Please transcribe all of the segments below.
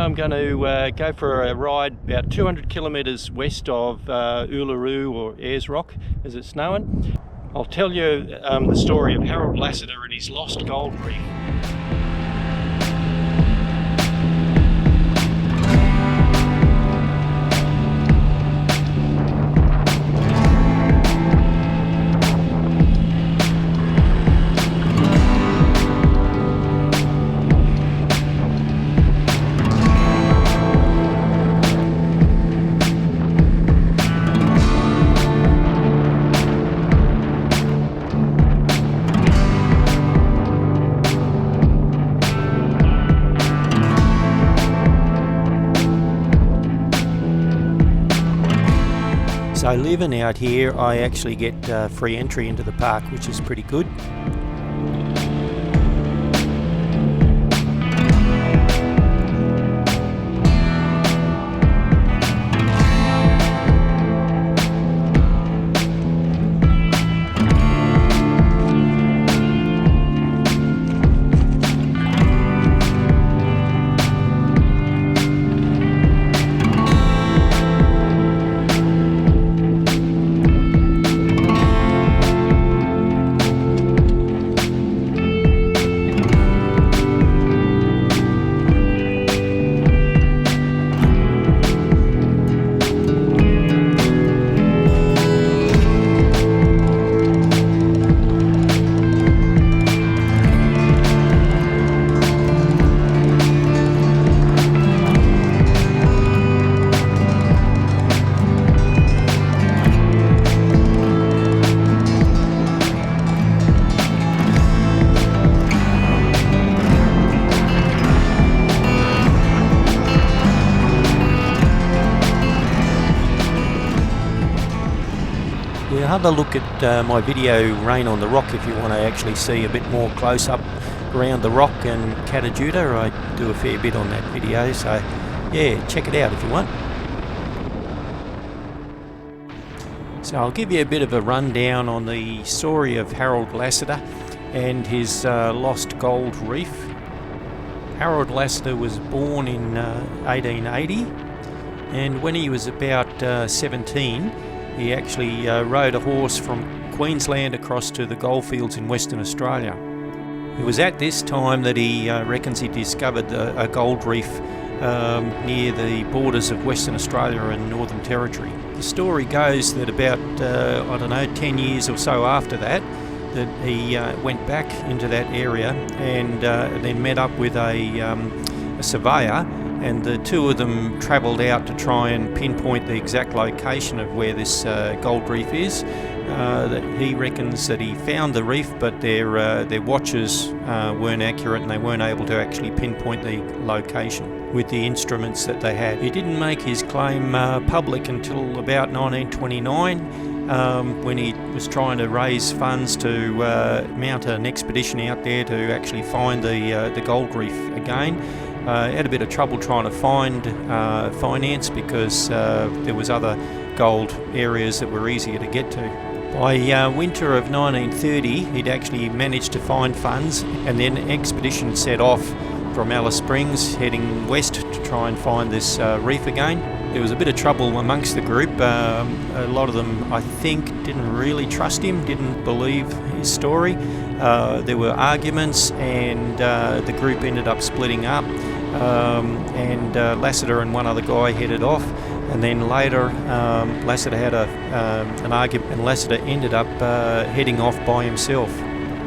I'm going to go for a ride about 200 kilometres west of Uluru, or Ayers Rock as it's known. I'll tell you the story of Harold Lasseter and his lost gold reef. So living out here, I actually get free entry into the park, which is pretty good. Have a look at my video Rain on the Rock if you want to actually see a bit more close up around the rock and tjuta. I do a fair bit on that video, so yeah, check it out if you want. So I'll give you a bit of a rundown on the story of Harold Lasseter and his lost gold reef. Harold Lasseter was born in 1880, and when he was about 17, he actually rode a horse from Queensland across to the goldfields in Western Australia. It was at this time that he reckons he discovered a gold reef near the borders of Western Australia and Northern Territory. The story goes that about, 10 years or so after that he went back into that area and then met up with a surveyor, and the two of them travelled out to try and pinpoint the exact location of where this gold reef is. That he reckons that he found the reef, but their watches weren't accurate and they weren't able to actually pinpoint the location with the instruments that they had. He didn't make his claim public until about 1929, when he was trying to raise funds to mount an expedition out there to actually find the gold reef again. Had a bit of trouble trying to find finance because there was other gold areas that were easier to get to. By winter of 1930, he'd actually managed to find funds, and then an expedition set off from Alice Springs heading west to try and find this reef again. There was a bit of trouble amongst the group. A lot of them, I think, didn't really trust him, didn't believe his story. There were arguments, and the group ended up splitting up, and Lasseter and one other guy headed off, and then later Lasseter had an argument, and Lasseter ended up heading off by himself.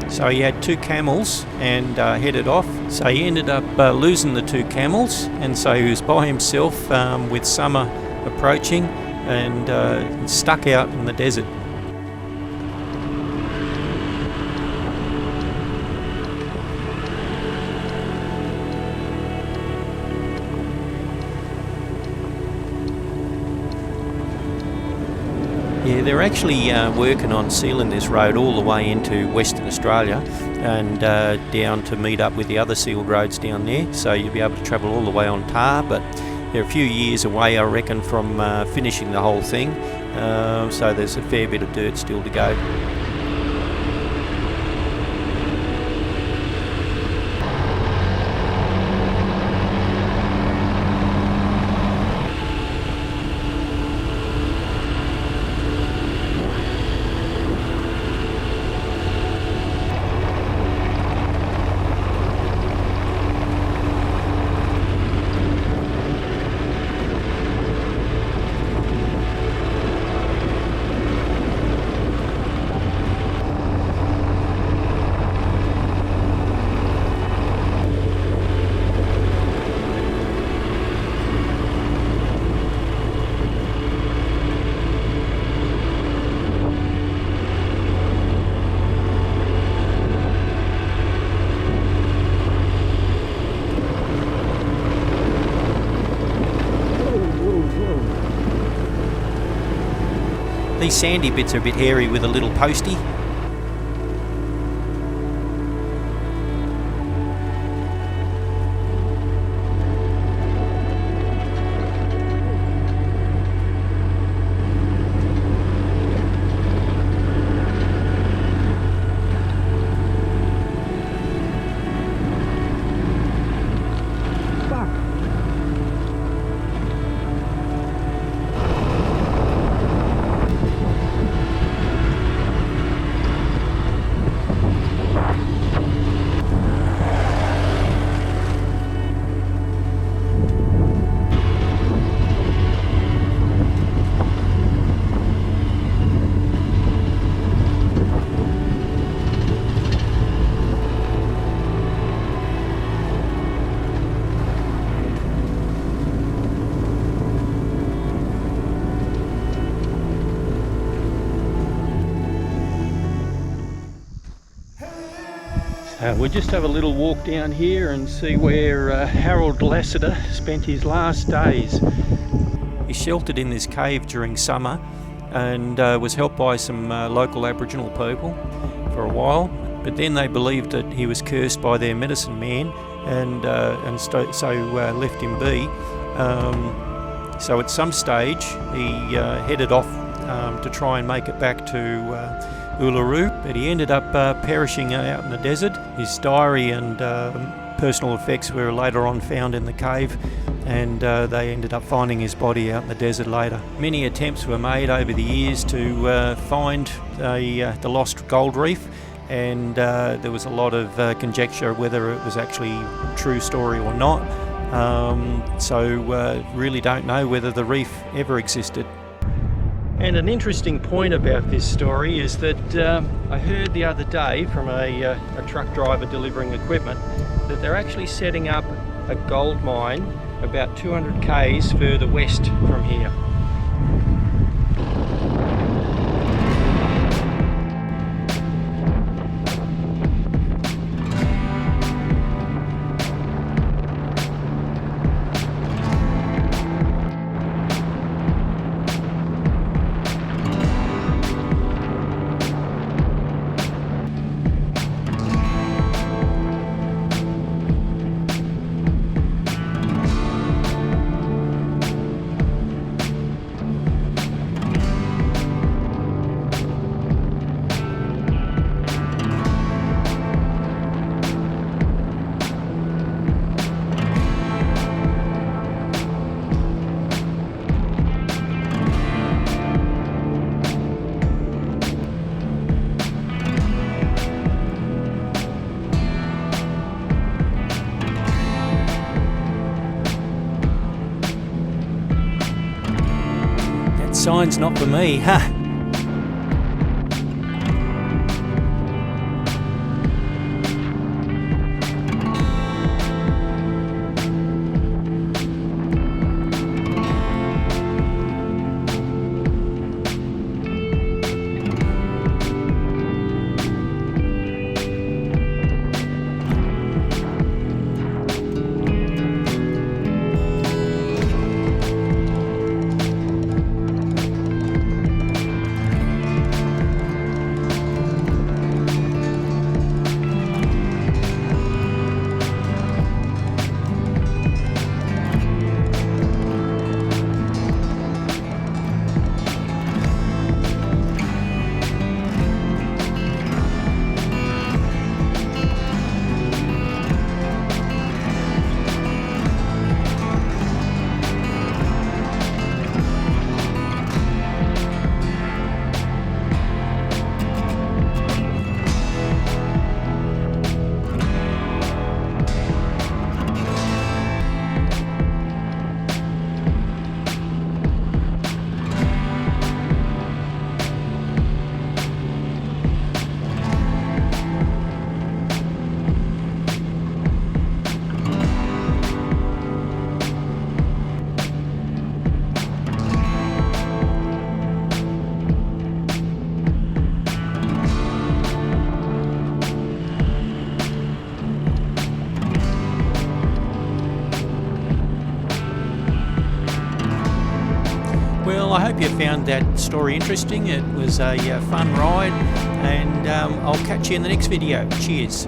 So he had two camels and headed off. So he ended up losing the two camels, and so he was by himself with summer approaching, and stuck out in the desert. Yeah, they're actually working on sealing this road all the way into Western Australia and down to meet up with the other sealed roads down there, so you'll be able to travel all the way on tar, but they're a few years away, I reckon, from finishing the whole thing, so there's a fair bit of dirt still to go. These sandy bits are a bit hairy with a little postie. We'll just have a little walk down here and see where Harold Lasseter spent his last days. He sheltered in this cave during summer and was helped by some local Aboriginal people for a while, but then they believed that he was cursed by their medicine man and so left him be. So at some stage he headed off to try and make it back to Uluru, but he ended up perishing out in the desert. His diary and personal effects were later on found in the cave, and they ended up finding his body out in the desert later. Many attempts were made over the years to find the lost gold reef, and there was a lot of conjecture whether it was actually a true story or not. So really don't know whether the reef ever existed. And an interesting point about this story is that I heard the other day from a truck driver delivering equipment that they're actually setting up a gold mine about 200 k's further west from here. Sign's not for me, huh? hope you found that story interesting. It was a fun ride, and I'll catch you in the next video. Cheers.